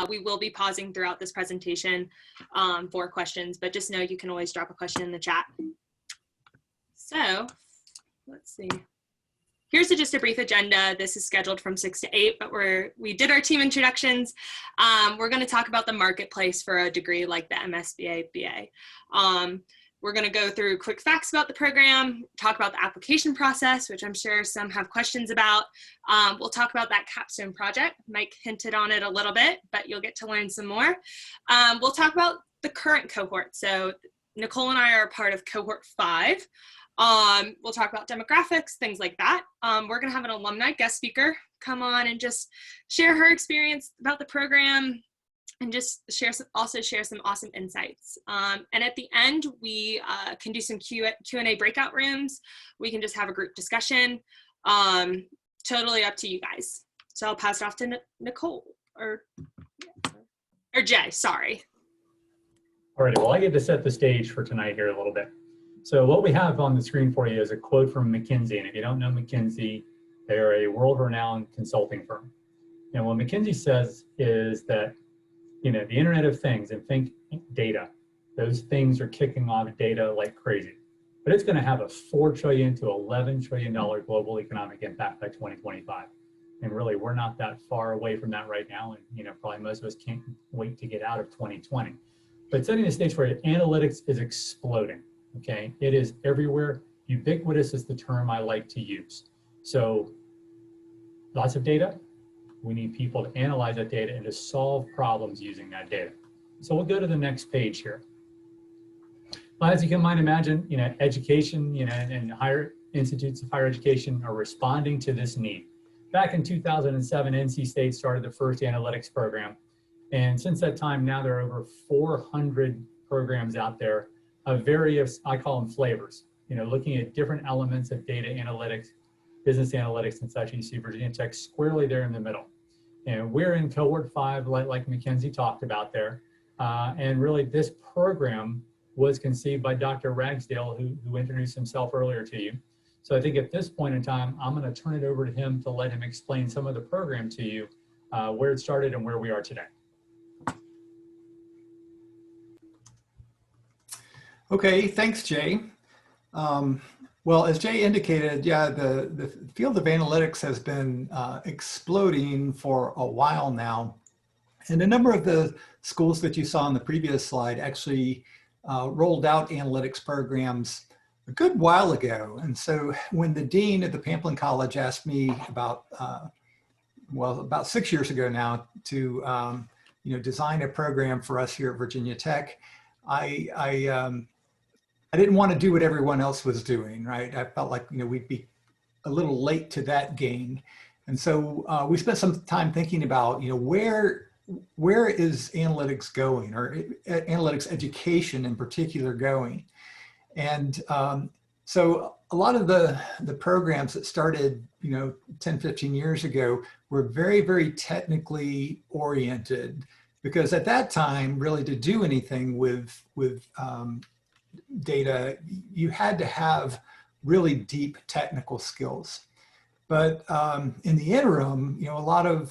We will be pausing throughout this presentation for questions, but just know you can always drop a question in the chat. So let's see. Here's just a brief agenda. This is scheduled from 6 to 8, but we did our team introductions. We're going to talk about the marketplace for a degree like the MSBA BA. We're going to go through quick facts about the program, talk about the application process, which I'm sure some have questions about. We'll talk about that capstone project. Mike hinted on it a little bit, but you'll get to learn some more. We'll talk about the current cohort. So Nicole and I are a part of cohort 5. We'll talk about demographics, things like that. We're going to have an alumni guest speaker come on and just share her experience about the program and just also share some awesome insights. And at the end, we can do some Q&A breakout rooms. We can just have a group discussion. Totally up to you guys. So I'll pass it off to Nicole or Jay, sorry. All right, well, I get to set the stage for tonight here a little bit. So what we have on the screen for you is a quote from McKinsey. And if you don't know McKinsey, they're a world-renowned consulting firm. And what McKinsey says is that, you know, the Internet of Things, and think data, those things are kicking off data like crazy. But it's going to have a $4 trillion to $11 trillion global economic impact by 2025. And really, we're not that far away from that right now. And, you know, probably most of us can't wait to get out of 2020. But setting the stage for it, analytics is exploding. Okay, it is everywhere. Ubiquitous is the term I like to use. So lots of data. We need people to analyze that data and to solve problems using that data. So we'll go to the next page here. Well, as you might imagine, you know, education, you know, and higher institutes of higher education are responding to this need. Back in 2007, NC State started the first analytics program. And since that time, now there are over 400 programs out there of various, I call them flavors, you know, looking at different elements of data analytics, business analytics and such. You see Virginia Tech squarely there in the middle. And we're in cohort 5, like Mackenzie talked about there. And really this program was conceived by Dr. Ragsdale, who introduced himself earlier to you. So I think at this point in time, I'm gonna turn it over to him to let him explain some of the program to you, where it started and where we are today. Okay, thanks, Jay. Well, as Jay indicated, yeah, the field of analytics has been exploding for a while now. And a number of the schools that you saw on the previous slide actually rolled out analytics programs a good while ago. And so when the dean at the Pamplin College asked me about, well, about 6 years ago now to you know, design a program for us here at Virginia Tech, I didn't want to do what everyone else was doing, right? I felt like, you know, we'd be a little late to that game. And so we spent some time thinking about, you know, where is analytics going, or analytics education in particular going? And so a lot of the programs that started, you know, 10, 15 years ago were very, very technically oriented, because at that time, really to do anything with data, you had to have really deep technical skills. But in the interim, you know,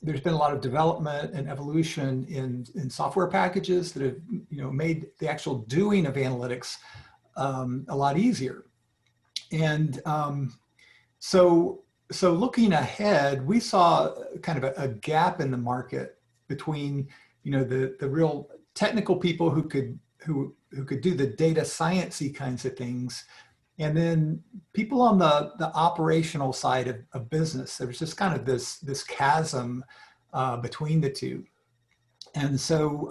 there's been a lot of development and evolution in software packages that have, you know, made the actual doing of analytics a lot easier. And so looking ahead, we saw kind of a gap in the market between, you know, the real technical people who could do the data science-y kinds of things, and then people on the operational side of business. There was just kind of this chasm between the two. And so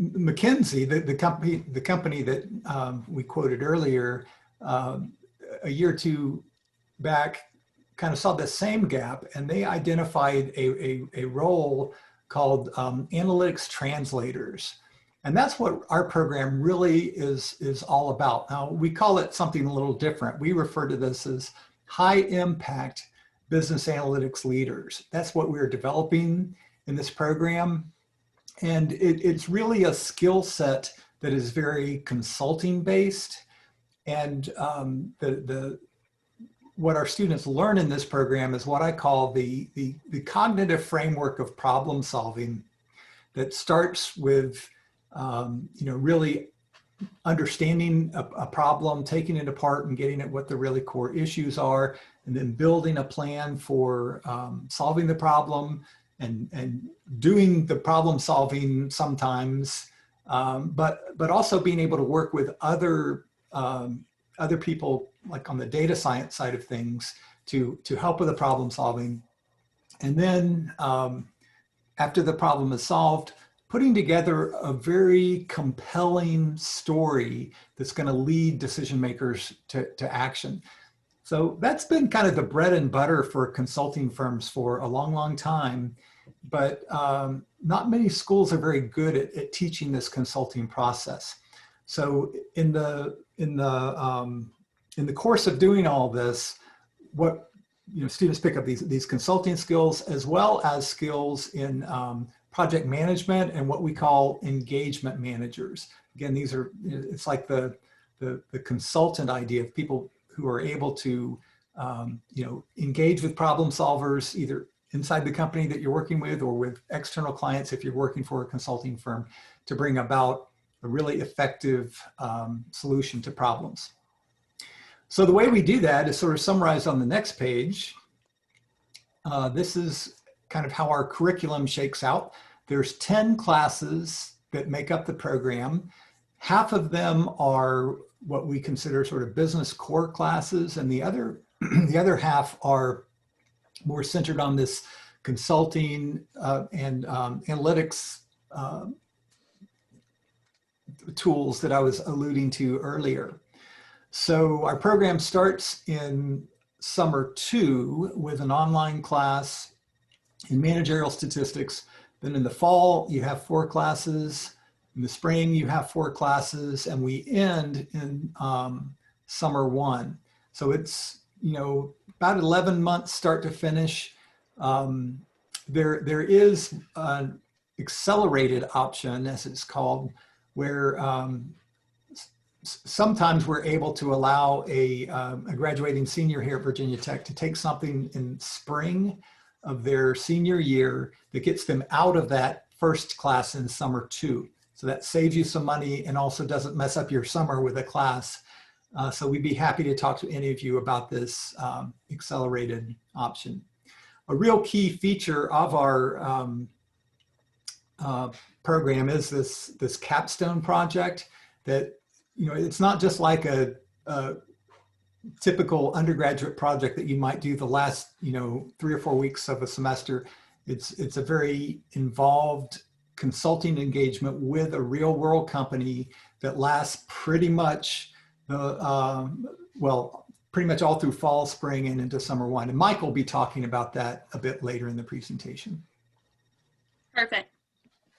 McKinsey, the company that we quoted earlier, a year or two back, kind of saw the same gap, and they identified a role called analytics translators. And that's what our program really is all about. Now, we call it something a little different. We refer to this as high impact business analytics leaders. That's what we're developing in this program. And it's really a skill set that is very consulting based. And what our students learn in this program is what I call the cognitive framework of problem solving that starts with, really understanding a problem, taking it apart and getting at what the really core issues are, and then building a plan for solving the problem and doing the problem solving sometimes, but also being able to work with other people, like on the data science side of things, to help with the problem solving. And then after the problem is solved, putting together a very compelling story that's going to lead decision makers to action. So that's been kind of the bread and butter for consulting firms for a long, long time. But not many schools are very good at teaching this consulting process. So in the course of doing all this, what students pick up these consulting skills, as well as skills in project management and what we call engagement managers. Again, it's like the consultant idea of people who are able to engage with problem solvers, either inside the company that you're working with or with external clients if you're working for a consulting firm, to bring about a really effective solution to problems. So the way we do that is sort of summarized on the next page. This is kind of how our curriculum shakes out. There's 10 classes that make up the program. Half of them are what we consider sort of business core classes, and the other half are more centered on this consulting and analytics tools that I was alluding to earlier. So our program starts in summer 2 with an online class in managerial statistics. Then in the fall, you have 4 classes. In the spring, you have 4 classes, and we end in summer 1. So it's, about 11 months start to finish. There is an accelerated option, as it's called, where sometimes we're able to allow a graduating senior here at Virginia Tech to take something in spring of their senior year that gets them out of that first class in summer 2. So that saves you some money and also doesn't mess up your summer with a class. So we'd be happy to talk to any of you about this accelerated option. A real key feature of our program is this capstone project that, it's not just like a typical undergraduate project that you might do the last, 3 or 4 weeks of a semester. It's a very involved consulting engagement with a real world company that lasts pretty much pretty much all through fall, spring, and into summer 1. And Mike will be talking about that a bit later in the presentation. Perfect.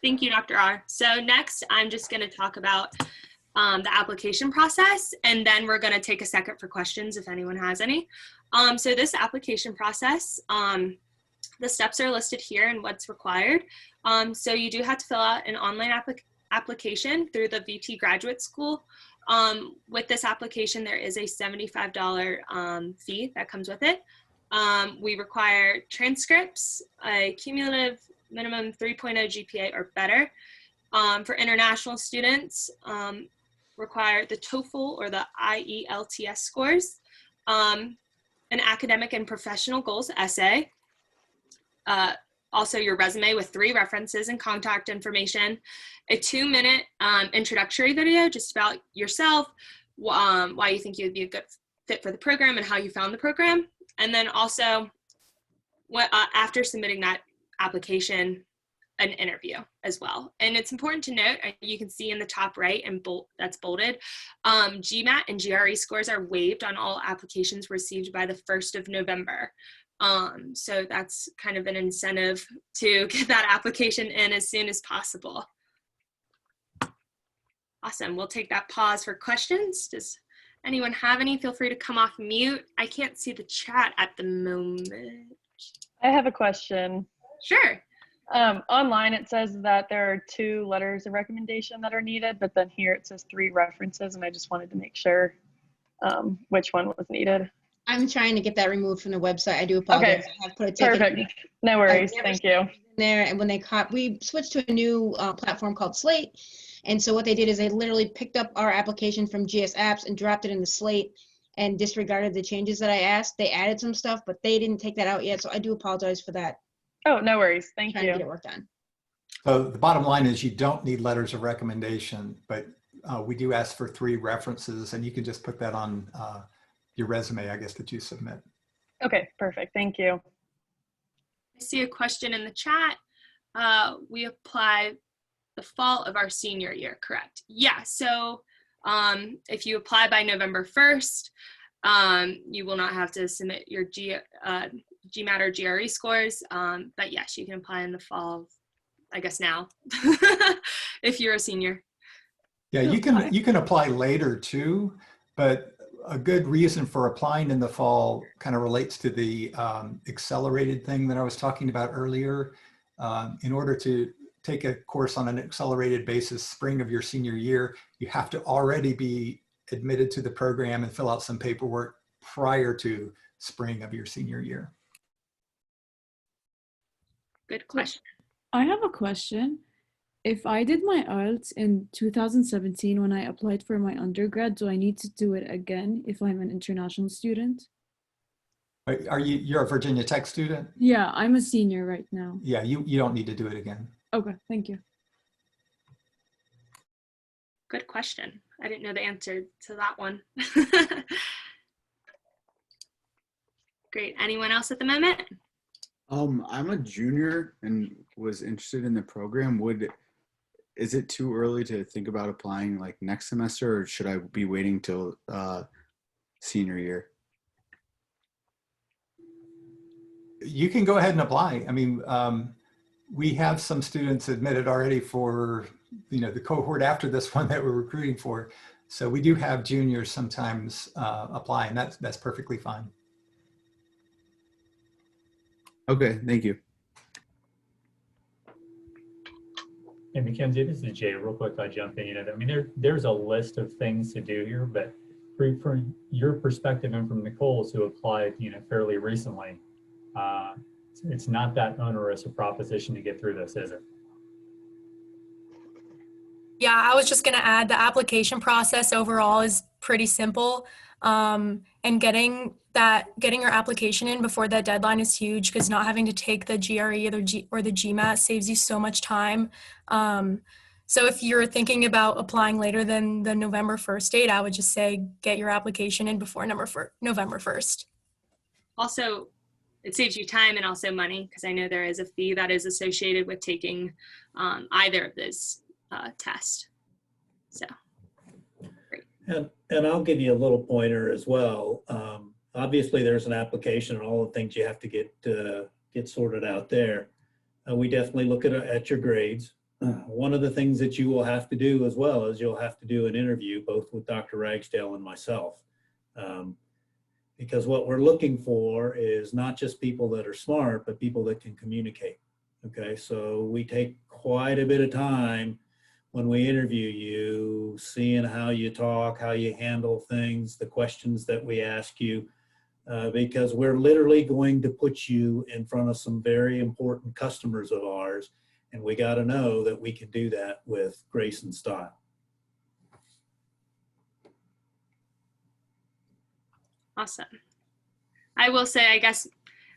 Thank you, Dr. R. So next, I'm just going to talk about the application process, and then we're going to take a second for questions if anyone has any. So this application process, the steps are listed here and what's required. So you do have to fill out an online application through the VT Graduate School. With this application, there is a $75 fee that comes with it. We require transcripts, a cumulative minimum 3.0 GPA or better. For international students, require the TOEFL or the IELTS scores, an academic and professional goals essay, also your resume with 3 references and contact information, a 2-minute introductory video just about yourself, why you think you would be a good fit for the program and how you found the program. And then also, after submitting that application, an interview as well. And it's important to note, you can see in the top right and that's bolded, GMAT and GRE scores are waived on all applications received by the 1st of November. So that's kind of an incentive to get that application in as soon as possible. Awesome, we'll take that pause for questions. Does anyone have any? Feel free to come off mute. I can't see the chat at the moment. I have a question. Sure. Online it says that there are 2 letters of recommendation that are needed, but then here it says 3 references, and I just wanted to make sure which one was needed. I'm trying to get that removed from the website. I do apologize. Okay, I have put a ticket perfect. No worries. never Thank you. there, and when we switched to a new platform called Slate, and so what they did is they literally picked up our application from GS Apps and dropped it in the Slate and disregarded the changes that I asked. They added some stuff, but they didn't take that out yet, so I do apologize for that. Oh, no worries. Thank Trying to get you. it worked on. So the bottom line is you don't need letters of recommendation, but we do ask for 3 references, and you can just put that on your resume, I guess, that you submit. Okay, perfect. Thank you. I see a question in the chat. We apply the fall of our senior year, correct? Yeah, so if you apply by November 1st, you will not have to submit your GMAT or GRE scores, but yes, you can apply in the fall, I guess now, if you're a senior. Yeah, you can apply later too, but a good reason for applying in the fall kind of relates to the accelerated thing that I was talking about earlier. In order to take a course on an accelerated basis spring of your senior year, you have to already be admitted to the program and fill out some paperwork prior to spring of your senior year. Good question. I have a question. If I did my IELTS in 2017 when I applied for my undergrad, do I need to do it again if I'm an international student? You're a Virginia Tech student? Yeah, I'm a senior right now. Yeah, you don't need to do it again. Okay, thank you. Good question. I didn't know the answer to that one. Great. Anyone else at the moment? I'm a junior and was interested in the program. Is it too early to think about applying like next semester, or should I be waiting till senior year? You can go ahead and apply. I mean, we have some students admitted already for, the cohort after this one that we're recruiting for. So we do have juniors sometimes apply, and that's perfectly fine. Okay, thank you. Hey, Mackenzie, this is Jay. Real quick, I'll jump in. I mean, there's a list of things to do here, but from your perspective and from Nicole's, who applied, fairly recently, it's not that onerous a proposition to get through this, is it? Yeah, I was just going to add the application process overall is pretty simple. And getting your application in before that deadline is huge, because not having to take the GRE or the GMAT saves you so much time. So if you're thinking about applying later than the November 1st date, I would just say get your application in before November 1st. Also, it saves you time and also money, because I know there is a fee that is associated with taking either of those tests. So, great. And I'll give you a little pointer as well. Obviously, there's an application and all the things you have to get sorted out there. We definitely look at your grades. One of the things that you will have to do as well is you'll have to do an interview both with Dr. Ragsdale and myself. Because what we're looking for is not just people that are smart, but people that can communicate. Okay, so we take quite a bit of time when we interview you, seeing how you talk, how you handle things, the questions that we ask you, because we're literally going to put you in front of some very important customers of ours, and we got to know that we can do that with grace and style. Awesome. I will say, I guess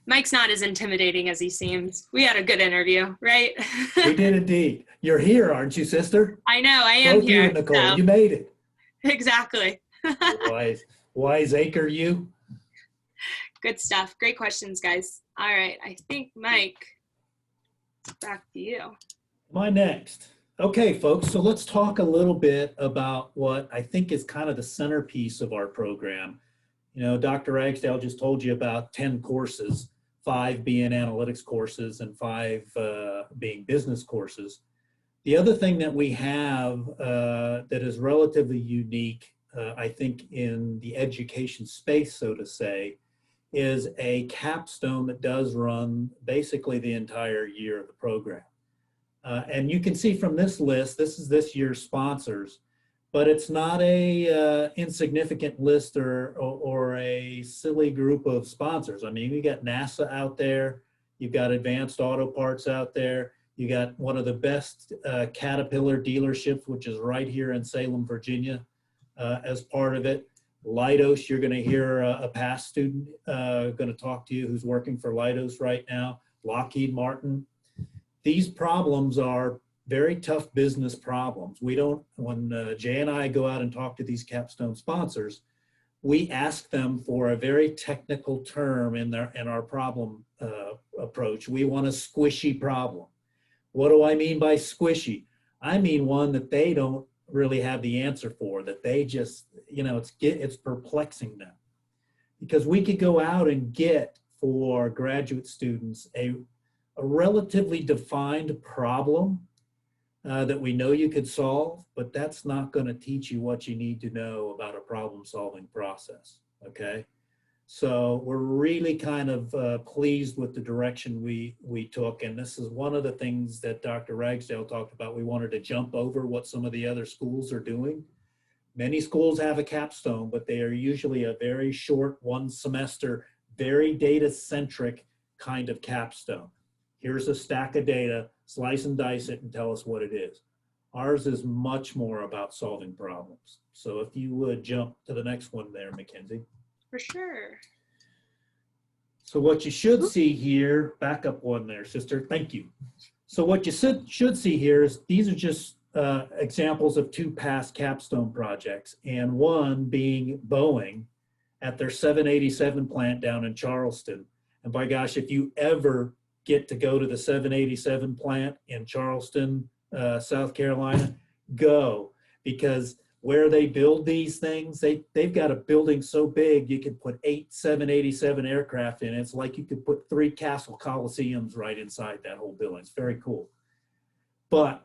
Mike's not as intimidating as he seems. We had a good interview, right? We did indeed. You're here, aren't you, sister? I know, I am Both here. you and Nicole, so. you made it. Exactly. Wise acre you. Good stuff. Great questions, guys. All right, I think Mike, it's back to you. Am I next? Okay, folks, so let's talk a little bit about what I think is kind of the centerpiece of our program. Dr. Ragsdale just told you about 10 courses, 5 being analytics courses and 5 being business courses. The other thing that we have that is relatively unique, I think, in the education space, so to say, is a capstone that does run basically the entire year of the program. And you can see from this list, this is this year's sponsors, but it's not a insignificant list or a silly group of sponsors. I mean, you got NASA out there, you've got Advanced Auto Parts out there, you got one of the best Caterpillar dealerships, which is right here in Salem, Virginia, as part of it. Leidos, you're going to hear a past student going to talk to you who's working for Leidos right now. Lockheed Martin. These problems are very tough business problems. We don't, when Jay and I go out and talk to these capstone sponsors, we ask them for a very technical term in our problem approach. We want a squishy problem. What do I mean by squishy? I mean one that they don't really have the answer for, that they just, you know, it's perplexing them. Because we could go out and get for graduate students a relatively defined problem that we know you could solve, but that's not going to teach you what you need to know about a problem-solving process, okay? So we're really kind of pleased with the direction we took, and this is one of the things that Dr. Ragsdale talked about. We wanted to jump over what some of the other schools are doing. Many schools have a capstone, but they are usually a very short, one semester, very data-centric kind of capstone. Here's a stack of data, slice and dice it and tell us what it is. Ours is much more about solving problems. So if you would jump to the next one there, Mackenzie. For sure. So what you should see here, back up one there, sister, thank you. So what you should see here is these are just examples of two past capstone projects, and one being Boeing at their 787 plant down in Charleston. And by gosh, if you ever get to go to the 787 plant in Charleston, South Carolina, go, because where they build these things, they've got a building so big you can put 8 787 aircraft in it. It's like you could put 3 Castle Coliseums right inside that whole building. It's very cool. But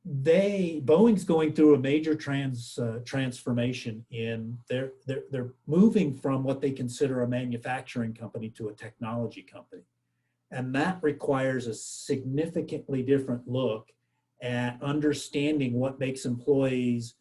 Boeing's going through a major transformation in they're moving from what they consider a manufacturing company to a technology company. And that requires a significantly different look at understanding what makes employees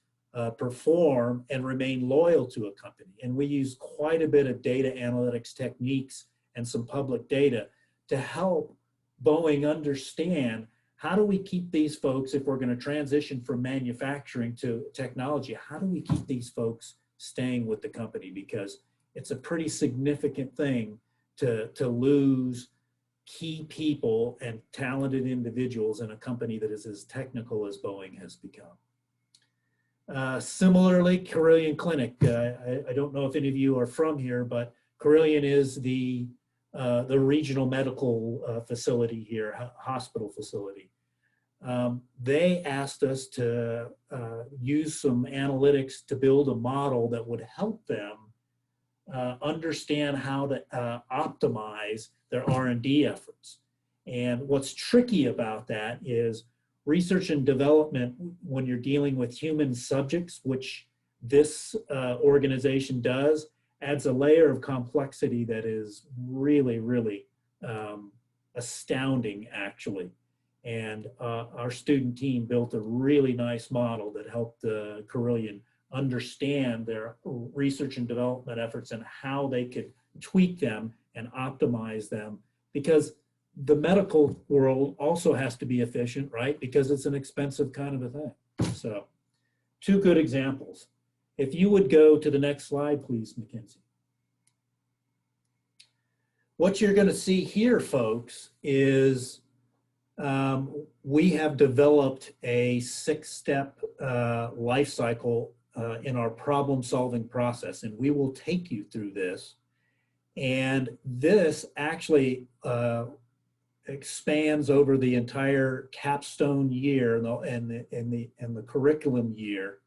perform and remain loyal to a company. And we use quite a bit of data analytics techniques and some public data to help Boeing understand, how do we keep these folks, if we're going to transition from manufacturing to technology, how do we keep these folks staying with the company? Because it's a pretty significant thing to lose key people and talented individuals in a company that is as technical as Boeing has become. Similarly, Carilion Clinic. I don't know if any of you are from here, but Carilion is the regional medical facility here, hospital facility. They asked us to use some analytics to build a model that would help them understand how to optimize their R&D efforts. And what's tricky about that is research and development, when you're dealing with human subjects, which this organization does, adds a layer of complexity that is really, really astounding, actually. And our student team built a really nice model that helped Carilion understand their research and development efforts and how they could tweak them and optimize them, because the medical world also has to be efficient, right? Because it's an expensive kind of a thing. So 2 good examples. If you would go to the next slide, please, Mackenzie. What you're going to see here, folks, is we have developed a 6-step life cycle in our problem-solving process, and we will take you through this. And this actually expands over the entire capstone year and the curriculum year.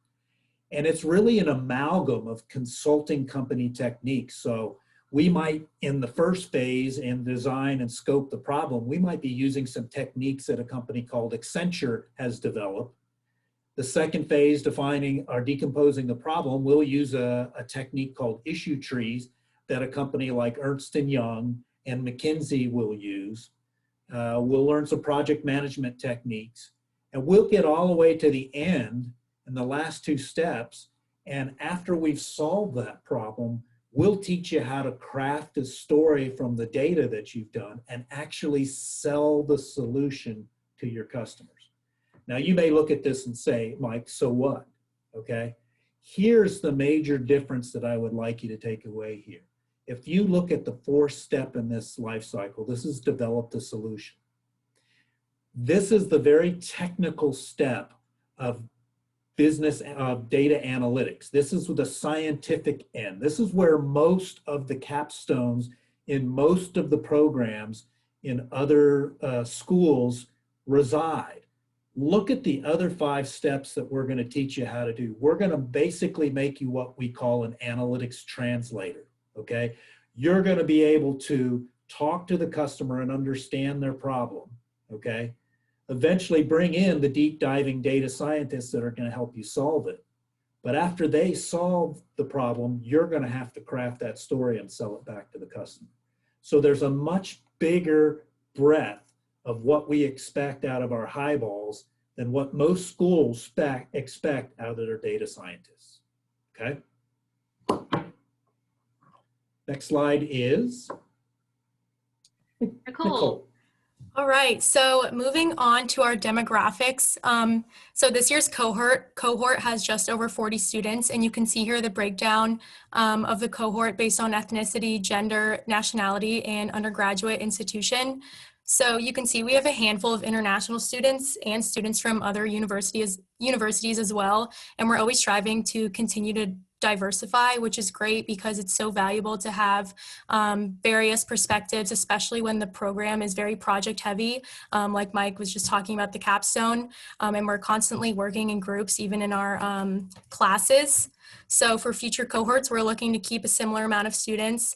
And it's really an amalgam of consulting company techniques. So we might, in the first phase in design and scope the problem, we might be using some techniques that a company called Accenture has developed. The second phase, defining or decomposing the problem, we'll use a technique called issue trees that a company like Ernst & Young and McKinsey will use. We'll learn some project management techniques, and we'll get all the way to the end. and the last two steps. And after we've solved that problem, we'll teach you how to craft a story from the data that you've done and actually sell the solution to your customers. Now, you may look at this and say, Mike, so what? Okay. Here's the major difference that I would like you to take away here. If you look at the fourth step in this life cycle, this is develop the solution. This is the very technical step of business data analytics. This is the scientific end. This is where most of the capstones in most of the programs in other schools reside. Look at the other 5 steps that we're going to teach you how to do. We're going to basically make you what we call an analytics translator, okay? You're going to be able to talk to the customer and understand their problem, okay? Eventually bring in the deep diving data scientists that are going to help you solve it. But after they solve the problem, you're going to have to craft that story and sell it back to the customer. So there's a much bigger breadth of what we expect out of our highballs than what most schools expect out of their data scientists, okay? Next slide is Nicole. All right, so moving on to our demographics. So this year's cohort has just over 40 students, and you can see here the breakdown of the cohort based on ethnicity, gender, nationality, and undergraduate institution. So you can see we have a handful of international students and students from other universities as well, and we're always striving to continue to diversify, which is great because it's so valuable to have various perspectives, especially when the program is very project heavy, like Mike was just talking about the capstone, and we're constantly working in groups, even in our classes. So for future cohorts, we're looking to keep a similar amount of students,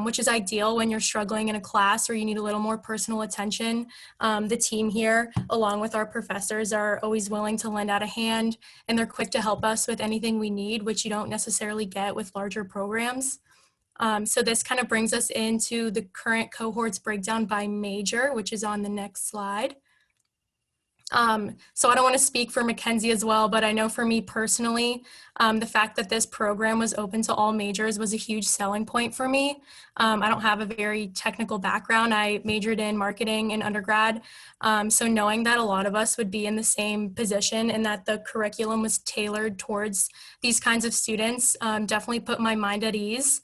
which is ideal when you're struggling in a class or you need a little more personal attention. The team here, along with our professors, are always willing to lend out a hand, and they're quick to help us with anything we need, which you don't necessarily get with larger programs. So this kind of brings us into the current cohorts breakdown by major, which is on the next slide. So I don't want to speak for Mackenzie as well, but I know for me personally, the fact that this program was open to all majors was a huge selling point for me. I don't have a very technical background. I majored in marketing in undergrad. So knowing that a lot of us would be in the same position and that the curriculum was tailored towards these kinds of students definitely put my mind at ease.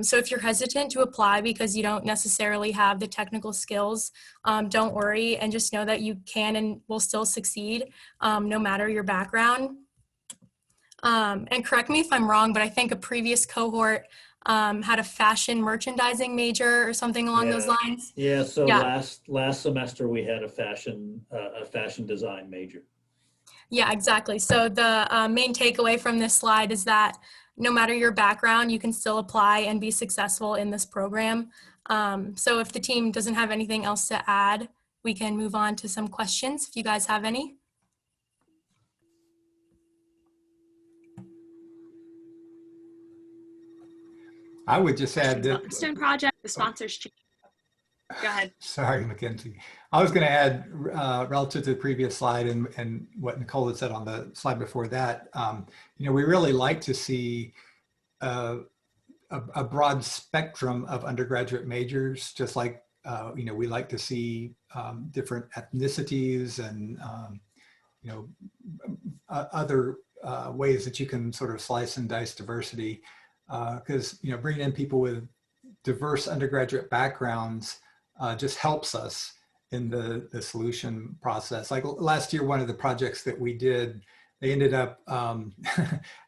So if you're hesitant to apply because you don't necessarily have the technical skills, don't worry and just know that you can and will still succeed no matter your background. And correct me if I'm wrong, but I think a previous cohort had a fashion merchandising major or something along those lines. Yeah, so last semester we had a fashion design major. Yeah, exactly. So the main takeaway from this slide is that no matter your background, you can still apply and be successful in this program. So if the team doesn't have anything else to add, we can move on to some questions if you guys have any. I would just add that Capstone project, the sponsors change. Go ahead. Sorry, Mackenzie. I was going to add relative to the previous slide and what Nicole had said on the slide before that, you know, we really like to see a broad spectrum of undergraduate majors, just like, you know, we like to see different ethnicities and, you know, other ways that you can sort of slice and dice diversity. Because, you know, bringing in people with diverse undergraduate backgrounds just helps us in the solution process. Like last year, one of the projects that we did, they ended up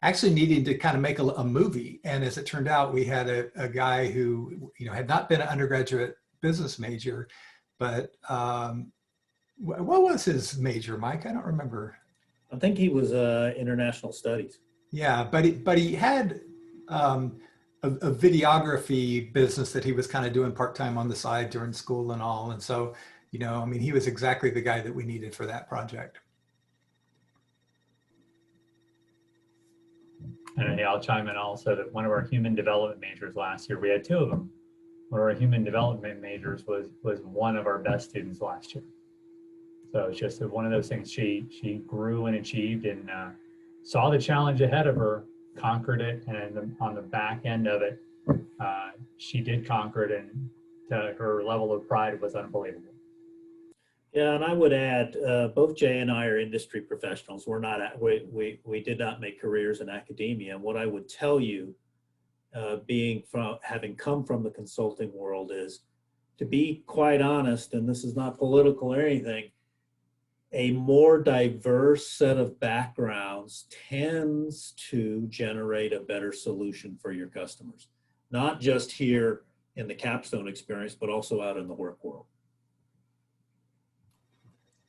actually needing to kind of make a movie. And as it turned out, we had a guy who, you know, had not been an undergraduate business major, but what was his major, Mike? I don't remember. I think he was international studies. Yeah, but he had a videography business that he was kind of doing part-time on the side during school and all. And so, you know, I mean, he was exactly the guy that we needed for that project. And I'll chime in also that one of our human development majors last year, we had 2 of them. One of our human development majors was one of our best students last year. So it's just one of those things she grew and achieved, and saw the challenge ahead of her, conquered it, and on the back end of it, she did conquer it, and her level of pride was unbelievable. Yeah, and I would add, both Jay and I are industry professionals. We're not, we did not make careers in academia. And what I would tell you, having come from the consulting world, is, to be quite honest, and this is not political or anything, a more diverse set of backgrounds tends to generate a better solution for your customers, not just here in the capstone experience, but also out in the work world.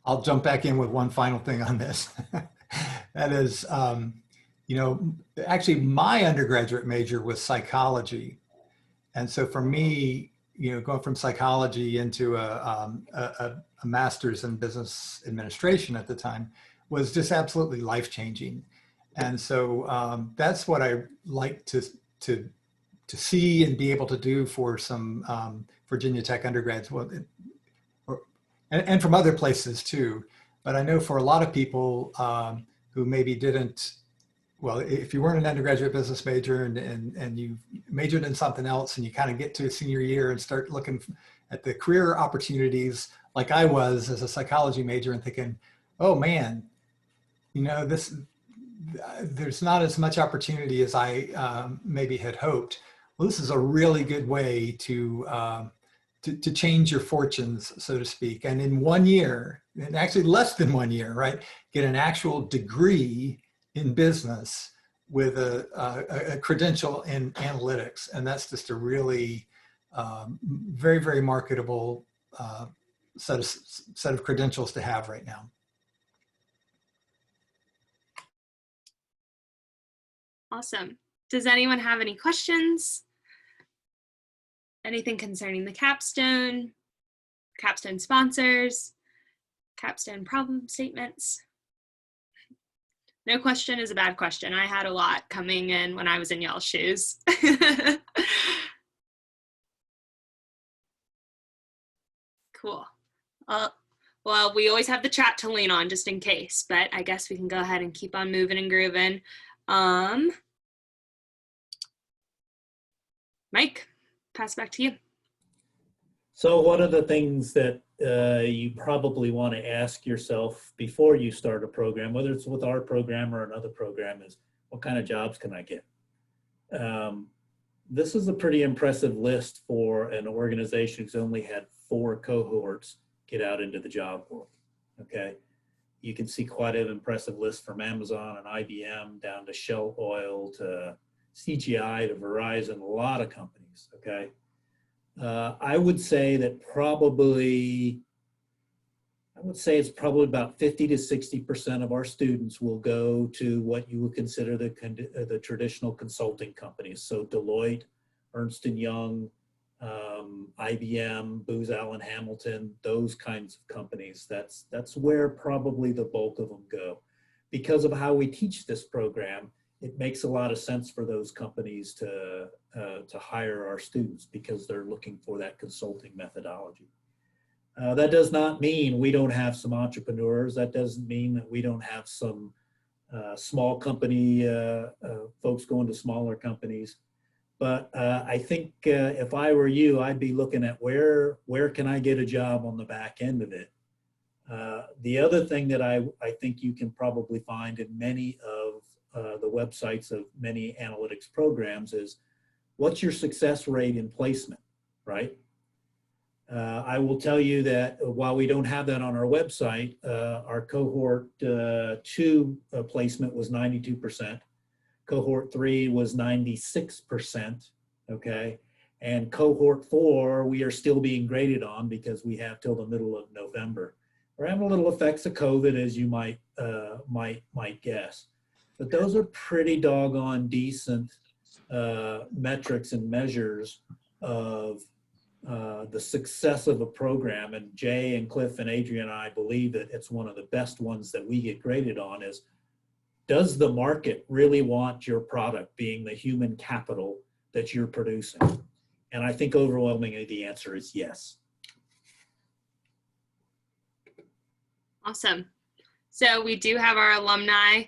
I'll jump back in with one final thing on this. That is, actually my undergraduate major was psychology. And so for me, going from psychology into a master's in business administration at the time was just absolutely life-changing. And so that's what I like to see and be able to do for some Virginia Tech undergrads, and from other places too. But I know for a lot of people who maybe didn't, well, if you weren't an undergraduate business major and you majored in something else, and you kind of get to a senior year and start looking at the career opportunities like I was as a psychology major, and thinking, oh man, there's not as much opportunity as I maybe had hoped. Well, this is a really good way to change your fortunes, so to speak. And in 1 year, and actually less than 1 year, right, get an actual degree in business with a credential in analytics. And that's just a really very, very marketable set of credentials to have right now. Awesome. Does anyone have any questions? Anything concerning the capstone, capstone sponsors, capstone problem statements? No question is a bad question. I had a lot coming in when I was in y'all's shoes. Cool. Well, we always have the chat to lean on just in case, but I guess we can go ahead and keep on moving and grooving. Mike, pass back to you. So what are the things that you probably want to ask yourself before you start a program, whether it's with our program or another program, is what kind of jobs can I get? This is a pretty impressive list for an organization who's only had 4 cohorts get out into the job world, okay? You can see quite an impressive list from Amazon and IBM down to Shell Oil to CGI to Verizon, a lot of companies, okay? I would say that it's probably about 50 to 60% of our students will go to what you would consider the traditional consulting companies. So Deloitte, Ernst & Young, IBM, Booz Allen Hamilton, those kinds of companies. That's where probably the bulk of them go. Because of how we teach this program, it makes a lot of sense for those companies to hire our students, because they're looking for that consulting methodology. That does not mean we don't have some entrepreneurs. That doesn't mean that we don't have some small company folks going to smaller companies. But I think if I were you, I'd be looking at where can I get a job on the back end of it. The other thing that I think you can probably find in many of the websites of many analytics programs is, what's your success rate in placement, right? I will tell you that while we don't have that on our website, our cohort 2 placement was 92%. Cohort 3 was 96%, okay? And cohort 4, we are still being graded on because we have till the middle of November. We're having a little effects of COVID, as you might guess. But those are pretty doggone decent metrics and measures of the success of a program. And Jay and Cliff and Adrian and I believe that it's one of the best ones that we get graded on is, does the market really want your product being the human capital that you're producing? And I think overwhelmingly the answer is yes. Awesome. So we do have our alumni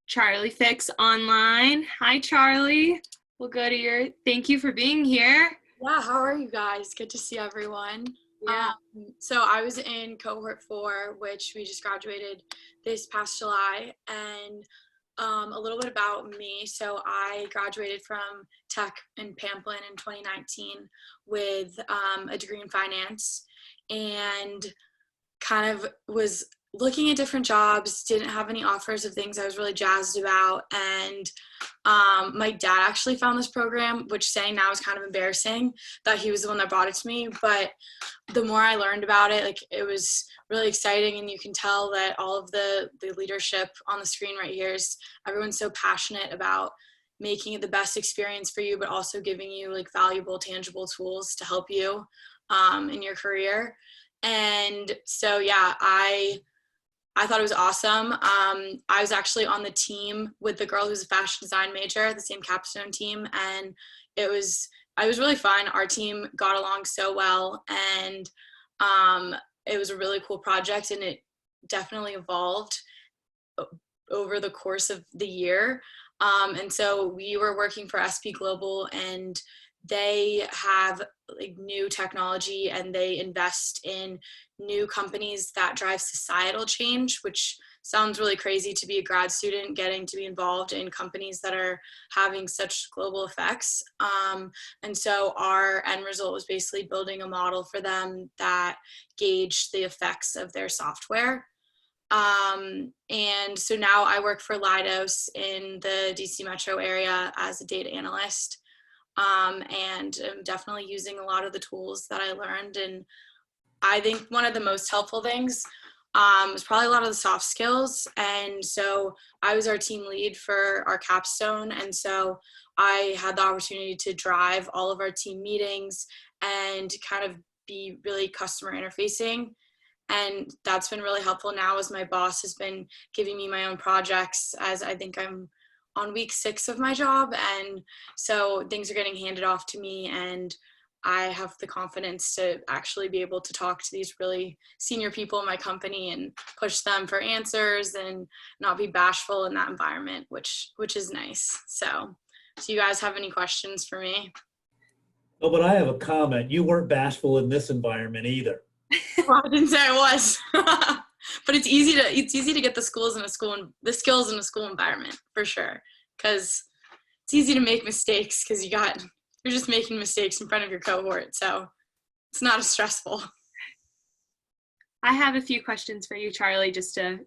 Charlie Fix online. Hi, Charlie. We'll go to your, thank you for being here. Yeah, how are you guys? Good to see everyone. Yeah. So I was in Cohort 4, which we just graduated this past July, and a little bit about me. So I graduated from Tech in Pamplin in 2019 with a degree in finance, and kind of was looking at different jobs, didn't have any offers of things I was really jazzed about. And my dad actually found this program, which saying now is kind of embarrassing that he was the one that brought it to me. But the more I learned about it, like, it was really exciting. And you can tell that all of the leadership on the screen right here is everyone's so passionate about making it the best experience for you, but also giving you like valuable, tangible tools to help you in your career. And so, yeah, I thought it was awesome. I was actually on the team with the girl who's a fashion design major, the same capstone team, and it was really fun. Our team got along so well, and it was a really cool project, and it definitely evolved over the course of the year. And so we were working for SP Global, and they have like new technology, and they invest in new companies that drive societal change, which sounds really crazy to be a grad student getting to be involved in companies that are having such global effects. And so our end result was basically building a model for them that gauged the effects of their software. And so now I work for Leidos in the DC metro area as a data analyst. And I'm definitely using a lot of the tools that I learned. And I think one of the most helpful things was probably a lot of the soft skills. And so I was our team lead for our capstone. And so I had the opportunity to drive all of our team meetings and kind of be really customer interfacing. And that's been really helpful now, as my boss has been giving me my own projects, as I think I'm on week 6 of my job. And so things are getting handed off to me, and I have the confidence to actually be able to talk to these really senior people in my company and push them for answers and not be bashful in that environment, which is nice. So do you guys have any questions for me? Oh, but I have a comment. You weren't bashful in this environment either. Well, I didn't say I was. But it's easy to get the skills in a school environment, for sure, because it's easy to make mistakes because you're just making mistakes in front of your cohort, so it's not as stressful. I have a few questions for you, Charlie, just to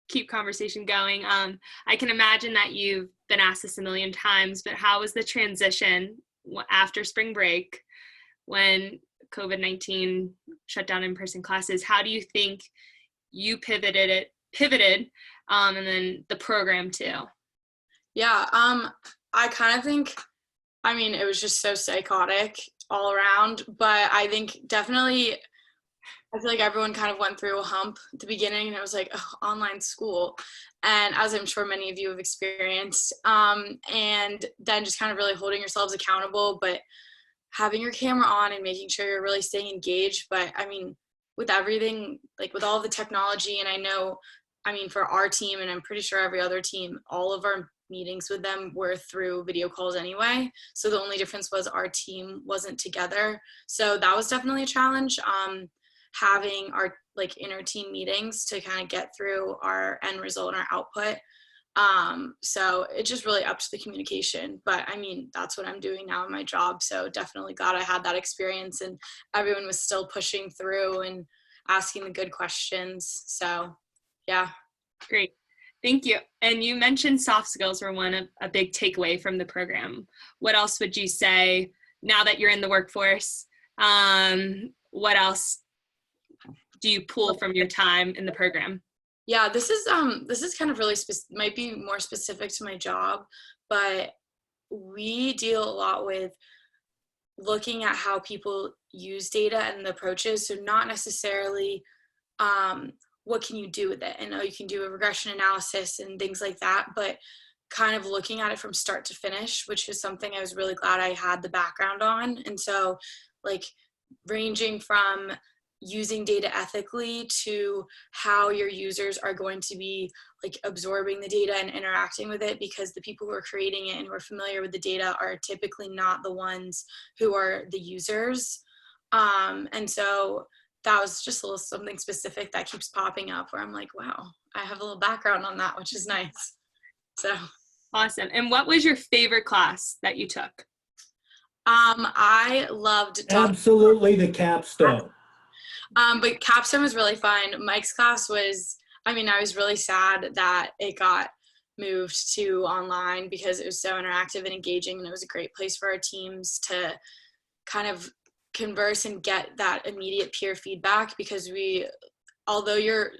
keep conversation going. I can imagine that you've been asked this a million times, but how was the transition after spring break when COVID-19 shut down in-person classes? How do you think you pivoted, and then the program too? Yeah, I kind of think, it was just so psychotic all around, but I think definitely, I feel like everyone kind of went through a hump at the beginning, and it was like, oh, online school. And as I'm sure many of you have experienced, and then just kind of really holding yourselves accountable, but having your camera on and making sure you're really staying engaged. But with everything, like with all the technology, and I know, for our team, and I'm pretty sure every other team, all of our meetings with them were through video calls anyway. So the only difference was our team wasn't together. So that was definitely a challenge, having our inner team meetings to kind of get through our end result and our output. So it just really upped the communication, but that's what I'm doing now in my job. So definitely glad I had that experience, and everyone was still pushing through and asking the good questions. So yeah. Great. Thank you. And you mentioned soft skills were a big takeaway from the program. What else would you say now that you're in the workforce? What else do you pull from your time in the program? Yeah, this is kind of really might be more specific to my job, but we deal a lot with looking at how people use data and the approaches. So not necessarily what can you do with it? And you can do a regression analysis and things like that, but kind of looking at it from start to finish, which is something I was really glad I had the background on. And so ranging from using data ethically to how your users are going to be like absorbing the data and interacting with it, because the people who are creating it and who are familiar with the data are typically not the ones who are the users. And so that was just a little something specific that keeps popping up where I'm like, wow, I have a little background on that, which is nice. So awesome. And what was your favorite class that you took? I loved Absolutely the capstone. But capstone was really fun. Mike's class was, I mean, I was really sad that it got moved to online because it was so interactive and engaging, and it was a great place for our teams to kind of converse and get that immediate peer feedback, because although you're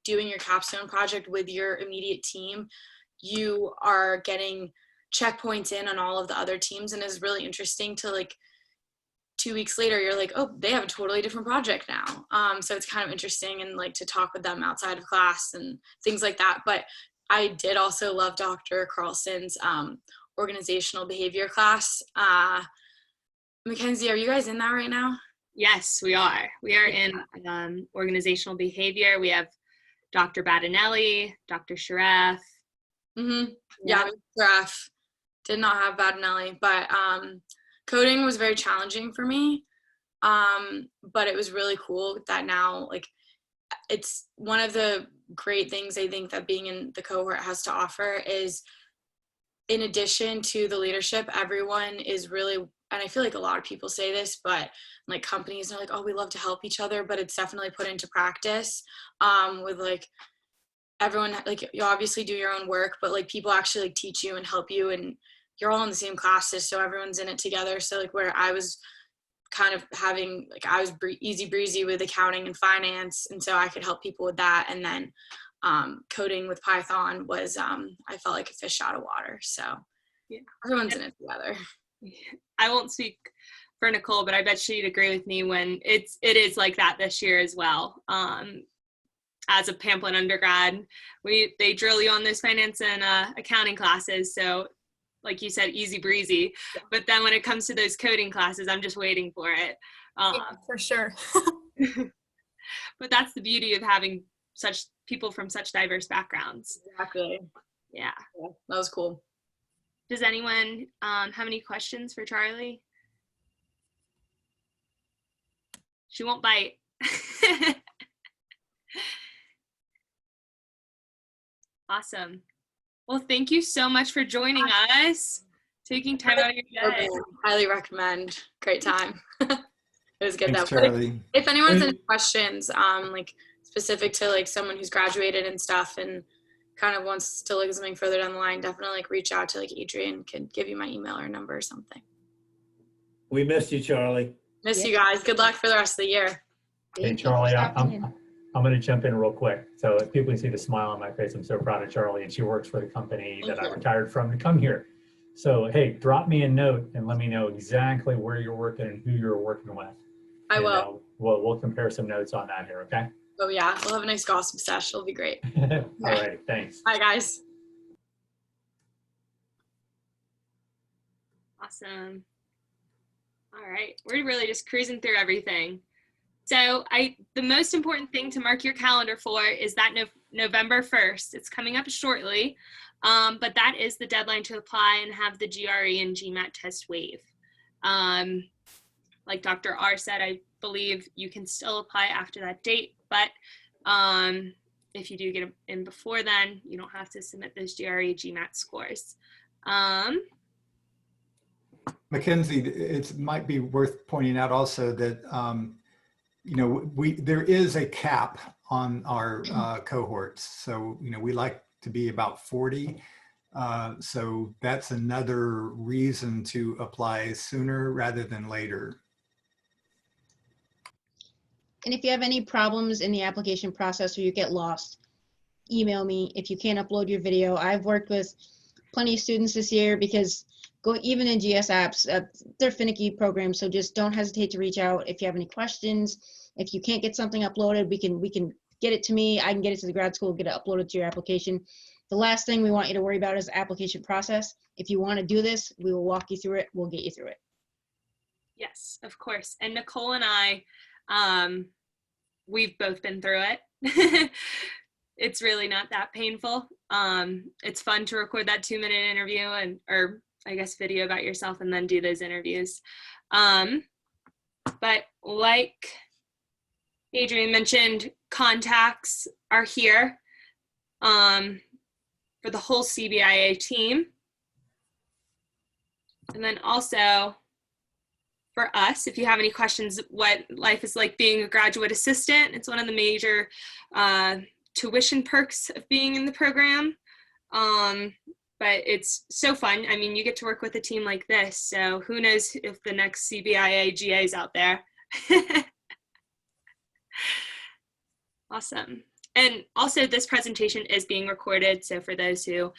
doing your capstone project with your immediate team, you are getting checkpoints in on all of the other teams, and it's really interesting to like 2 weeks later you're like, oh, they have a totally different project now. So it's kind of interesting, and like to talk with them outside of class and things like that. But I did also love Dr. Carlson's organizational behavior class. Mackenzie, are you guys in that right now? Yes, we are. We are in organizational behavior. We have Dr. Badinelli, Dr. Sharaf. Yeah, Sharaf. Did not have Badinelli, but coding was very challenging for me. But it was really cool that now, like, it's one of the great things I think that being in the cohort has to offer is, in addition to the leadership, everyone is really, and I feel like a lot of people say this, but like companies are like, oh, we love to help each other, but it's definitely put into practice with like everyone, like you obviously do your own work, but like people actually like teach you and help you, and you're all in the same classes, so everyone's in it together. So like where I was kind of having, like I was easy breezy with accounting and finance, and so I could help people with that. And then coding with Python was, I felt like a fish out of water. So yeah, everyone's in it together. I won't speak for Nicole, but I bet she'd agree with me when it is like that this year as well. As a Pamplin undergrad, they drill you on those finance and accounting classes. So like you said, easy breezy. Yeah. But then when it comes to those coding classes, I'm just waiting for it. Yeah, for sure. But that's the beauty of having such people from such diverse backgrounds. Exactly. Yeah. That was cool. Does anyone have any questions for Charlie? She won't bite. Awesome. Well, thank you so much for joining us, taking time out of your day. Highly recommend. Great time. It was good. Thanks, Charlie. If anyone has any questions, like specific to like someone who's graduated and stuff and kind of wants to look at something further down the line, definitely like reach out to like Adrian, can give you my email or number or something. We missed you, Charlie. Miss you guys. Good luck for the rest of the year. Hey, Charlie, I'm going to jump in real quick. So if people can see the smile on my face, I'm so proud of Charlie, and she works for the company that I retired from to come here. So, hey, drop me a note and let me know exactly where you're working and who you're working with. I will. We'll compare some notes on that here, okay? Oh, yeah. We'll have a nice gossip sesh. It'll be great. All right. Thanks. Bye, guys. Awesome. All right. We're really just cruising through everything. So the most important thing to mark your calendar for is that November 1st. It's coming up shortly, but that is the deadline to apply and have the GRE and GMAT test waive. Like Dr. R said, I believe you can still apply after that date, but if you do get in before then, you don't have to submit those GRE, GMAT scores. Mackenzie, it might be worth pointing out also that you know, there is a cap on our cohorts. So, you know, we like to be about 40. So that's another reason to apply sooner rather than later. And if you have any problems in the application process or you get lost, email me. If you can't upload your video, I've worked with plenty of students this year because even in GS apps, they're finicky programs. So just don't hesitate to reach out if you have any questions. If you can't get something uploaded, we can get it to me. I can get it to the grad school, get it uploaded to your application. The last thing we want you to worry about is the application process. If you want to do this, we will walk you through it. We'll get you through it. Yes, of course. And Nicole and I, we've both been through it. It's really not that painful. It's fun to record that 2-minute interview or I guess video about yourself and then do those interviews. But like Adrian mentioned, contacts are here for the whole CBIA team. And then also for us, if you have any questions, what life is like being a graduate assistant, it's one of the major tuition perks of being in the program. But it's so fun. I mean, you get to work with a team like this, so who knows if the next CBIA GA is out there. Awesome. And also this presentation is being recorded, so for those who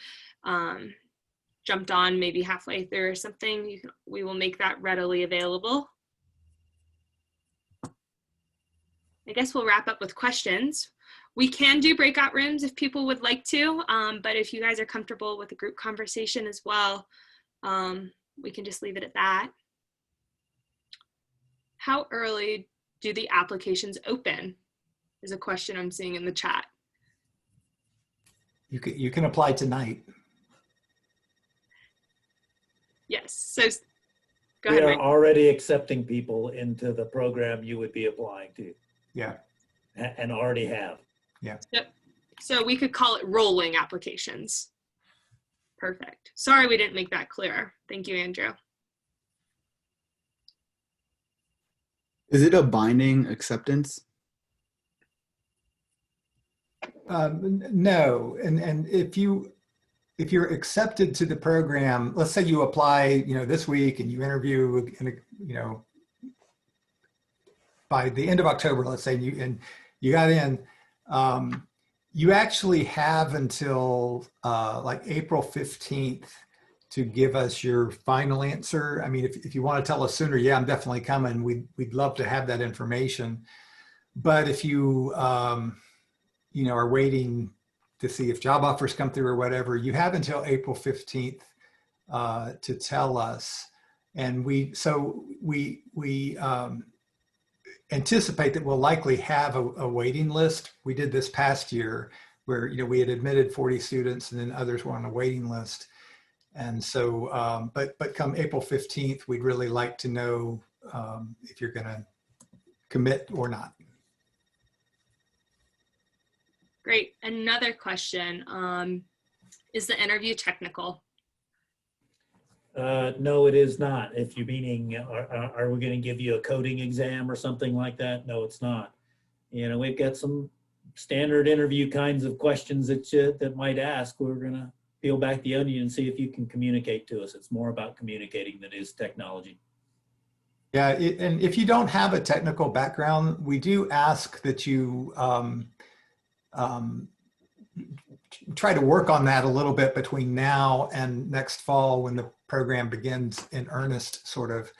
jumped on maybe halfway through or something, we will make that readily available. I guess we'll wrap up with questions. We can do breakout rooms if people would like to, but if you guys are comfortable with a group conversation as well, we can just leave it at that. How early do the applications open? Is a question I'm seeing in the chat. You can apply tonight. Yes, so go We ahead, are Mike. already accepting people into the program you would be applying to. Yeah. And already have. Yeah. So we could call it rolling applications. Perfect. Sorry we didn't make that clearer. Thank you, Andrew. Is it a binding acceptance? No, and if you're accepted to the program, let's say you apply, this week and you interview, by the end of October, let's say, and you got in, you actually have until like April 15th to give us your final answer. I mean, if you want to tell us sooner, yeah, I'm definitely coming. We'd love to have that information. But if you, are waiting to see if job offers come through or whatever, you have until April 15th to tell us. And we anticipate that we'll likely have a waiting list. We did this past year where, we had admitted 40 students and then others were on a waiting list. And so, but come April 15th, we'd really like to know if you're going to commit or not. Great. Another question, is the interview technical? No, it is not. If you're meaning, are we going to give you a coding exam or something like that? No, it's not. We've got some standard interview kinds of questions that might ask. We're going to peel back the onion and see if you can communicate to us. It's more about communicating than it is technology. Yeah, and if you don't have a technical background, we do ask that you try to work on that a little bit between now and next fall when the program begins in earnest, sort of.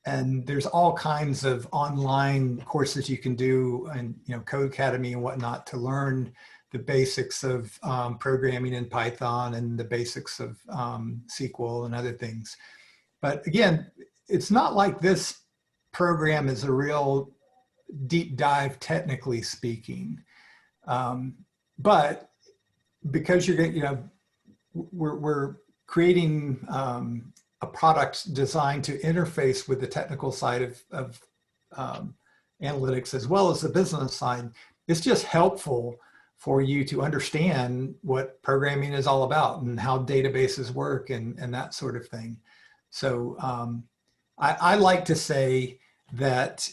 And there's all kinds of online courses you can do, and Code Academy and whatnot, to learn the basics of programming in Python and the basics of SQL and other things. But again, it's not like this program is a real deep dive, technically speaking. But because you're going, we're creating a product designed to interface with the technical side of analytics as well as the business side. It's just helpful for you to understand what programming is all about and how databases work and that sort of thing. So I like to say that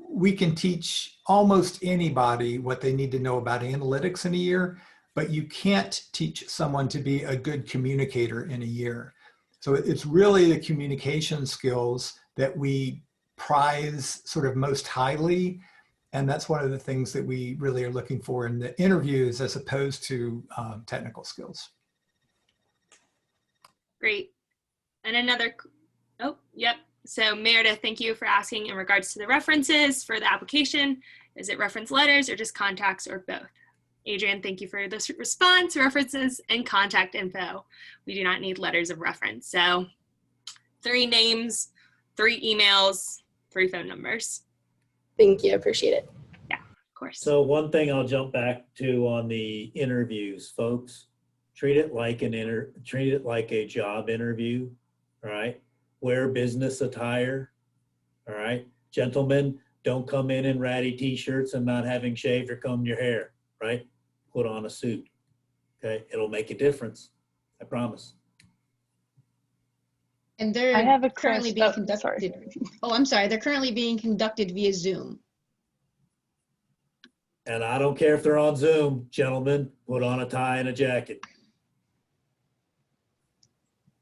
we can teach almost anybody what they need to know about analytics in a year, but you can't teach someone to be a good communicator in a year. So it's really the communication skills that we prize sort of most highly. And that's one of the things that we really are looking for in the interviews as opposed to technical skills. Great. And another, oh, yep. So Meredith, thank you for asking in regards to the references for the application. Is it reference letters or just contacts or both? Adrian, thank you for this response, references and contact info. We do not need letters of reference. So 3 names, 3 emails, 3 phone numbers. Thank you. Appreciate it. Yeah, of course. So one thing I'll jump back to on the interviews, folks, treat it like a job interview, all right? Wear business attire, all right? Gentlemen, don't come in ratty t-shirts and not having shaved or combed your hair, right? Put on a suit, okay? It'll make a difference, I promise. And they're I have a currently being conducted. Oh, I'm sorry. They're currently being conducted via Zoom. And I don't care if they're on Zoom, gentlemen, put on a tie and a jacket.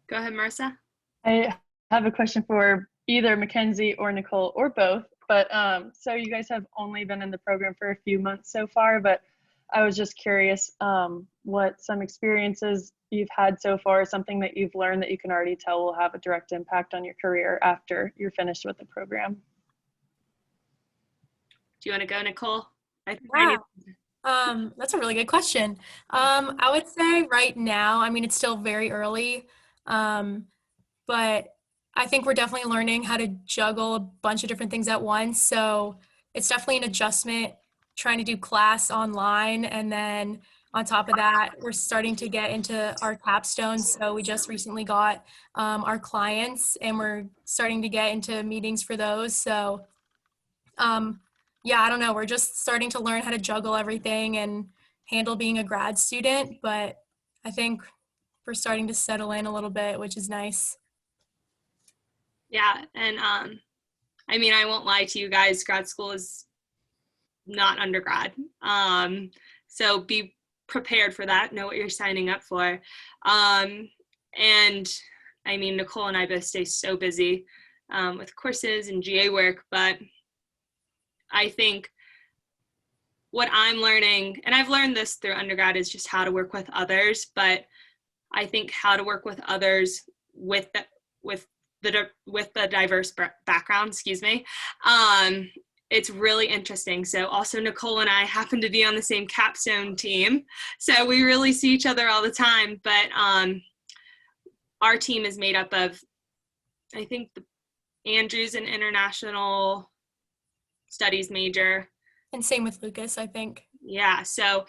Go ahead, Marissa. I have a question for either Mackenzie or Nicole or both. But so you guys have only been in the program for a few months so far, but I was just curious what some experiences you've had so far, something that you've learned that you can already tell will have a direct impact on your career after you're finished with the program. Do you want to go, Nicole? Yeah. That's a really good question. I would say right now, I mean, it's still very early, but I think we're definitely learning how to juggle a bunch of different things at once. So it's definitely an adjustment trying to do class online. And then on top of that, we're starting to get into our capstone. So we just recently got our clients and we're starting to get into meetings for those. So yeah, I don't know. We're just starting to learn how to juggle everything and handle being a grad student. But I think we're starting to settle in a little bit, which is nice. Yeah, and I mean, I won't lie to you guys, grad school is not undergrad. So be prepared for that, know what you're signing up for. And I mean, Nicole and I both stay so busy with courses and GA work, but I think what I'm learning, and I've learned this through undergrad, is just how to work with others, but I think how to work with others with the diverse background, excuse me. It's really interesting. So also Nicole and I happen to be on the same capstone team. So we really see each other all the time, but our team is made up of, I think Andrew's an international studies major. And same with Lucas, I think. Yeah, so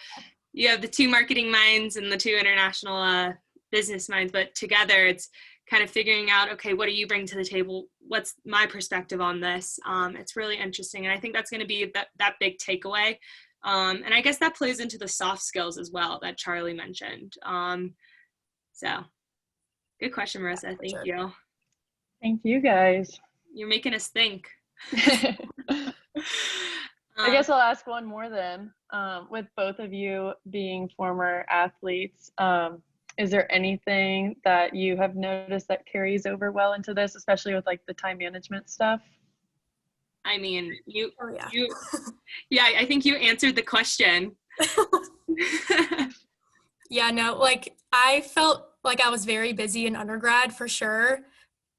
you have the two marketing minds and the two international business minds, but together it's kind of figuring out, okay, what do you bring to the table? What's my perspective on this? It's really interesting. And I think that's going to be that big takeaway. And I guess that plays into the soft skills as well that Charlie mentioned. So good question, Marissa. Thank you. Thank you, guys. You're making us think. I guess I'll ask one more then. With both of you being former athletes, is there anything that you have noticed that carries over well into this, especially with like the time management stuff? I mean, I think you answered the question. Yeah, no, like I felt like I was very busy in undergrad for sure,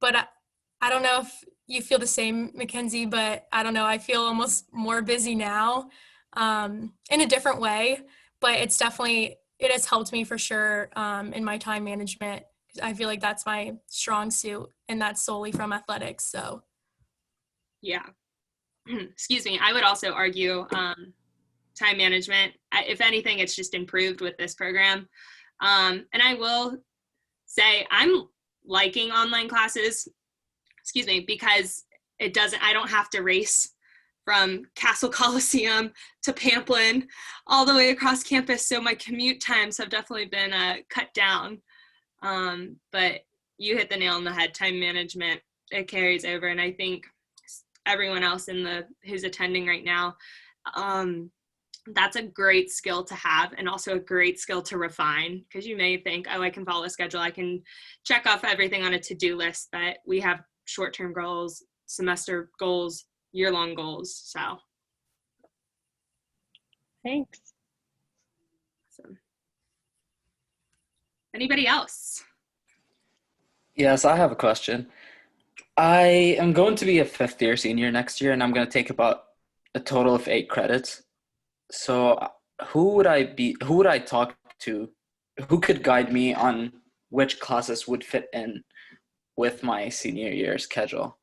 but I don't know if you feel the same, Mackenzie, but I don't know, I feel almost more busy now in a different way, but it's definitely, it has helped me for sure in my time management. I feel like that's my strong suit, and that's solely from athletics. So, yeah. Excuse me. I would also argue time management. If anything, it's just improved with this program. And I will say I'm liking online classes. Excuse me, because I don't have to race from Castle Coliseum to Pamplin all the way across campus. So my commute times have definitely been cut down. But you hit the nail on the head, time management, it carries over. And I think everyone else who's attending right now, that's a great skill to have, and also a great skill to refine, because you may think, oh, I can follow a schedule, I can check off everything on a to-do list, but we have short-term goals, semester goals, year-long goals. So thanks. Awesome. Anybody else? Yes, I have a question. I am going to be a fifth-year senior next year, and I'm going to take about a total of 8 credits. So who would I talk to? Who could guide me on which classes would fit in with my senior year schedule?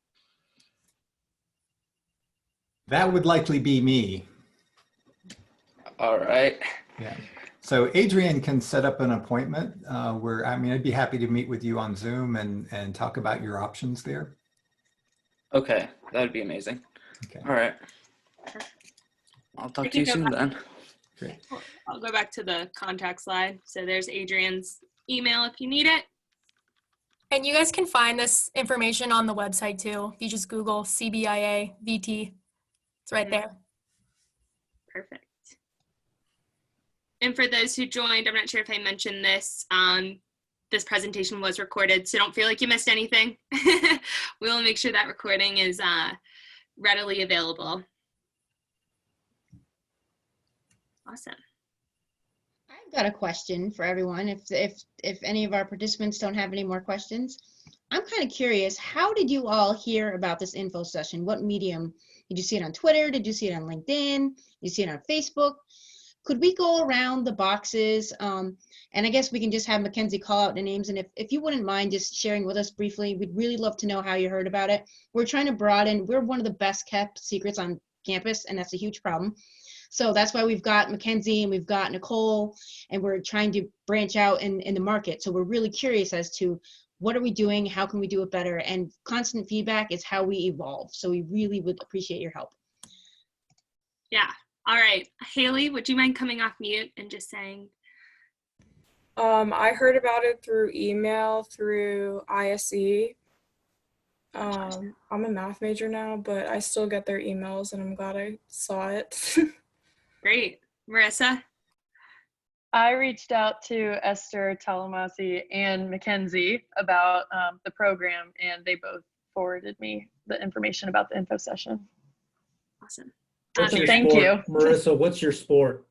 That would likely be me. All right. Yeah. So Adrian can set up an appointment where, I mean, I'd be happy to meet with you on Zoom and talk about your options there. Okay, that would be amazing. Okay. All right. I'll talk to you soon then. Great. I'll go back to the contact slide. So there's Adrian's email if you need it. And you guys can find this information on the website too. If you just Google CBIA VT, it's right there. Perfect. And for those who joined, I'm not sure if I mentioned this, this presentation was recorded, so don't feel like you missed anything. We will make sure that recording is readily available. Awesome. I've got a question for everyone. If any of our participants don't have any more questions, I'm kind of curious, how did you all hear about this info session? What medium? Did you see it on Twitter? Did you see it on LinkedIn? Did you see it on Facebook? Could we go around the boxes? And I guess we can just have Mackenzie call out the names. And if you wouldn't mind just sharing with us briefly, we'd really love to know how you heard about it. We're trying to broaden, we're one of the best kept secrets on campus, and that's a huge problem. So that's why we've got Mackenzie and we've got Nicole, and we're trying to branch out in the market. So we're really curious as to what are we doing? How can we do it better? And constant feedback is how we evolve. So we really would appreciate your help. Yeah. All right. Haley, would you mind coming off mute and just saying? I heard about it through email, through ISE. I'm a math major now, but I still get their emails and I'm glad I saw it. Great. Marissa? I reached out to Esther Talamasi and Mackenzie about the program, and they both forwarded me the information about the info session. Awesome. What's your Thank sport? you. Marissa, what's your sport?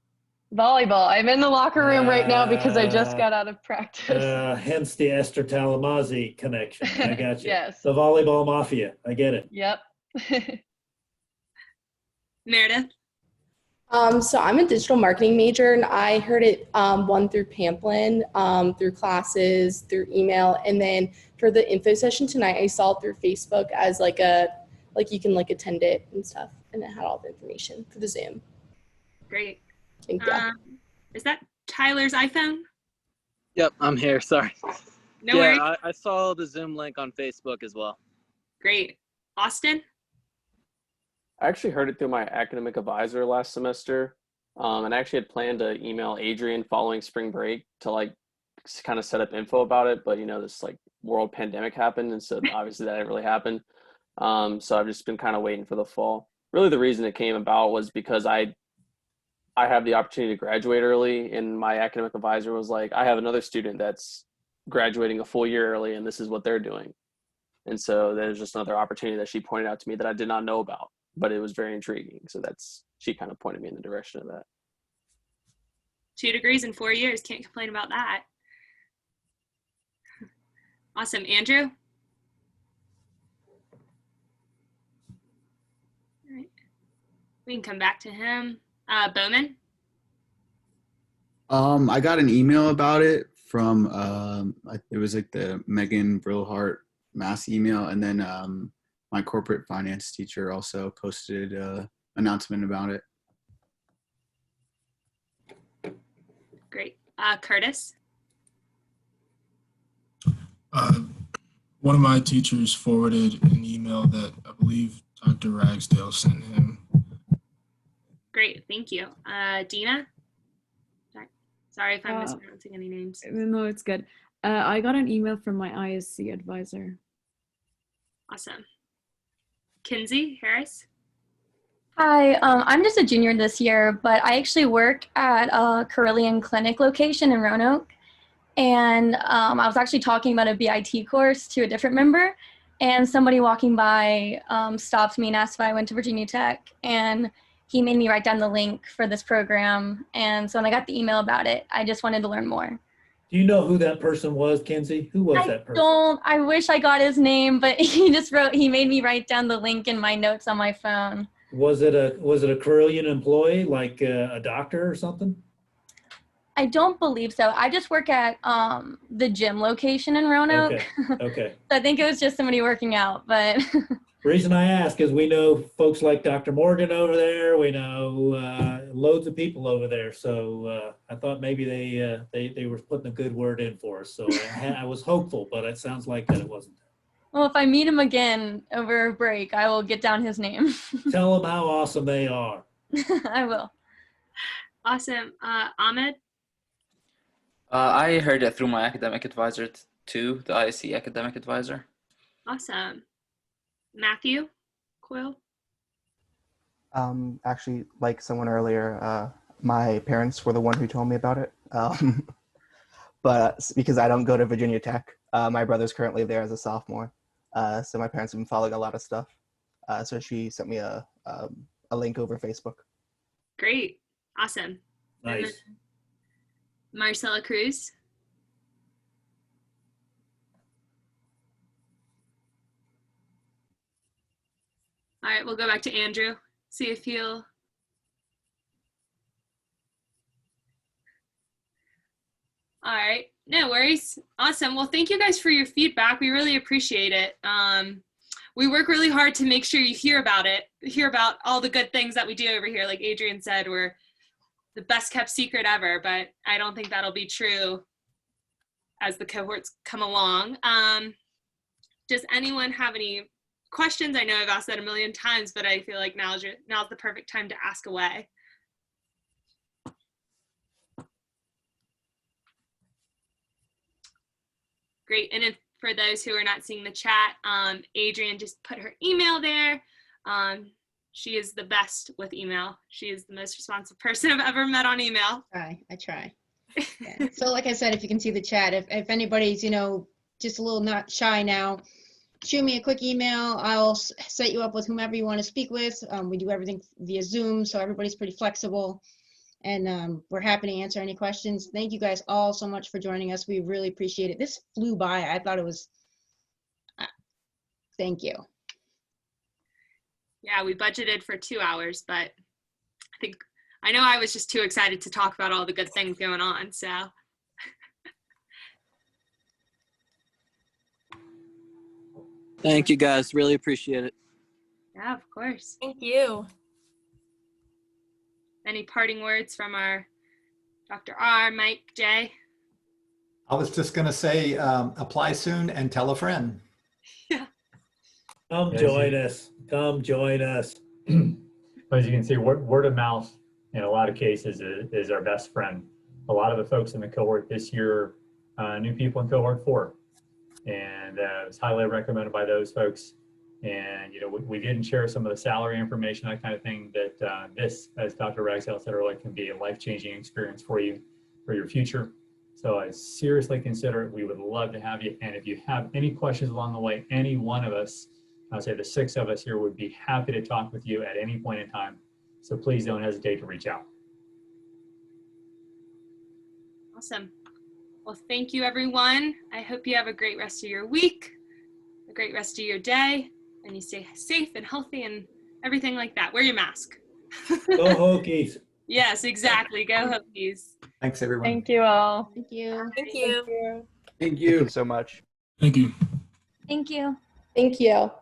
Volleyball. I'm in the locker room right now because I just got out of practice. Hence the Esther Talamasi connection. I got you. Yes. The volleyball mafia. I get it. Yep. Meredith? So I'm a digital marketing major, and I heard it one through Pamplin, through classes, through email, and then for the info session tonight, I saw it through Facebook as like you can like attend it and stuff, and it had all the information for the Zoom. Great. Thank you. Is that Tyler's iPhone? Yep, I'm here. Sorry. No worries. I saw the Zoom link on Facebook as well. Great. Austin? I actually heard it through my academic advisor last semester, and I actually had planned to email Adrian following spring break to like kind of set up info about it, but you know, this like world pandemic happened, and so obviously that didn't really happen. So I've just been kind of waiting for the fall. Really, the reason it came about was because I have the opportunity to graduate early, and my academic advisor was like, I have another student that's graduating a full year early, and this is what they're doing. And so there's just another opportunity that she pointed out to me that I did not know about, but it was very intriguing. So she kind of pointed me in the direction of that. 2 degrees in 4 years. Can't complain about that. Awesome. Andrew? All right. We can come back to him. Bowman? I got an email about it from, it was like the Megan Brillhart mass email. And then my corporate finance teacher also posted an announcement about it. Great. Curtis? One of my teachers forwarded an email that I believe Dr. Ragsdale sent him. Great, thank you. Dina? Sorry if I'm mispronouncing any names. No, it's good. I got an email from my ISC advisor. Awesome. Kinsey Harris? Hi, I'm just a junior this year, but I actually work at a Carillion Clinic location in Roanoke. And I was actually talking about a BIT course to a different member, and somebody walking by stopped me and asked if I went to Virginia Tech, and he made me write down the link for this program. And so when I got the email about it, I just wanted to learn more. Do you know who that person was, Kinsey? Who was that person? I wish I got his name, but he made me write down the link in my notes on my phone. Was it a Carillion employee, like a doctor or something? I don't believe so. I just work at the gym location in Roanoke. Okay, okay. So I think it was just somebody working out, but Reason I ask is we know folks like Dr. Morgan over there. We know loads of people over there. So I thought maybe they were putting a good word in for us. So I was hopeful, but it sounds like that it wasn't. well, if I meet him again over a break, I will get down his name. Tell them how awesome they are. I will. Awesome. Ahmed? I heard it through my academic advisor too, the ISC academic advisor. Awesome. Matthew Coyle? Actually, like someone earlier, my parents were the one who told me about it. But because I don't go to Virginia Tech, my brother's currently there as a sophomore. So my parents have been following a lot of stuff. So she sent me a link over Facebook. Great. Awesome. Nice. Marcella Cruz? All right, we'll go back to Andrew. See if he'll. All right, no worries. Awesome. Well, thank you guys for your feedback. We really appreciate it. We work really hard to make sure you hear about it, hear about all the good things that we do over here. Like Adrian said, we're the best kept secret ever, but I don't think that'll be true as the cohorts come along. Does anyone have any questions? I know I've asked that a million times, but I feel like now's the perfect time to ask away. Great, and if for those who are not seeing the chat, Adrian just put her email there. She is the best with email. She is the most responsive person I've ever met on email. I try. Yeah. So like I said, if you can see the chat, if anybody's, just a little not shy now, shoot me a quick email. I'll set you up with whomever you want to speak with. We do everything via Zoom, so everybody's pretty flexible. And we're happy to answer any questions. Thank you guys all so much for joining us. We really appreciate it. This flew by. I thought it was, thank you. Yeah, we budgeted for 2 hours, but I know I was just too excited to talk about all the good things going on, so. Thank you guys. Really appreciate it. Yeah, of course. Thank you. Any parting words from our Dr. R, Mike, Jay? I was just going to say, apply soon and tell a friend. Come join us. Come join us. As you can see, word of mouth in a lot of cases is our best friend. A lot of the folks in the cohort this year, new people in cohort 4, and it was highly recommended by those folks. And we didn't share some of the salary information, that kind of thing. That this, as Dr. Ragsdale said earlier, can be a life-changing experience for you for your future. So I seriously consider it. We would love to have you. And if you have any questions along the way, any one of us, I'll say the 6 of us here, would be happy to talk with you at any point in time. So please don't hesitate to reach out. Awesome. Well, thank you, everyone. I hope you have a great rest of your week, a great rest of your day, and you stay safe and healthy and everything like that. Wear your mask. Go Hokies. Yes, exactly. Go Hokies. Thanks, everyone. Thank you all. Thank you. Thank you. Thank you. Thank you so much. Thank you. Thank you. Thank you.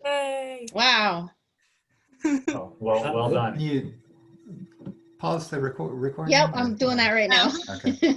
Yay. Wow. Oh, well done. Can you pause the recording? Yep, I'm doing that right now. Okay.